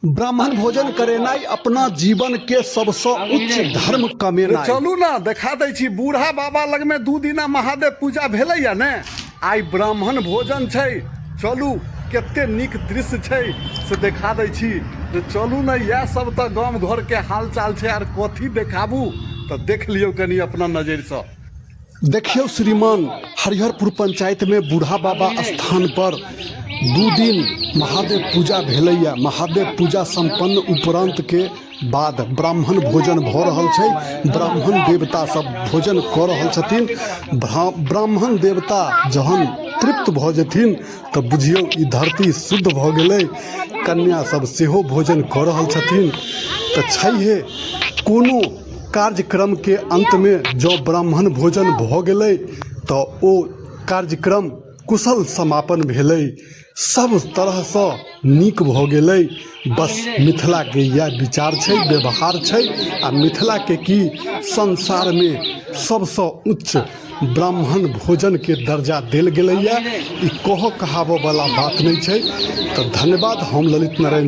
ब्राह्मण भोजन करेनाई अपना जीवन के सबसे उच्च धर्म कमेनाई। चलू ना देखा दै छी बूढ़ा बाबा लग में 2 दिना महादेव पूजा भेलैया ने, आई ब्राह्मण भोजन छै। चलू केते नीक दृश्य छै से देखा दै छी। चलू ना, यह सब तो गांव घर के हाल चाल छै, आर कथी देखाबू तो देख लियो कनी अपना नजर से। देखियो श्रीमान, हरिहरपुर पंचायत में बूढ़ा बाबा स्थान पर 2 दिन महादेव पूजा भेलैया। महादेव पूजा संपन्न उपरांत के बाद ब्राह्मण भोजन भ रहल छै। ब्राह्मण देवता सब भोजन क रहल छथिन। ब्राह्मण देवता जहन तृप्त भ जेथिन तो बुझियो ई धरती शुद्ध भ गेलै। कन्या सब सेहो भोजन क रहल छथिन। तो छैहे कोनो कार्यक्रम के अंत में जो ब्राह्मण भोजन भ गेलै तो ओ कार्यक्रम कुशल समापन भेलै, सब तरह से नीक भ गेलै। बस मिथिला के यह विचार छै, व्यवहार छै। आ मिथिला के की संसार में सबसे उच्च ब्राह्मण भोजन के दर्जा देल गेलैया। ई कहो कहाबो वाला बात नहीं छै। तो धन्यवाद। हम ललित नारायण।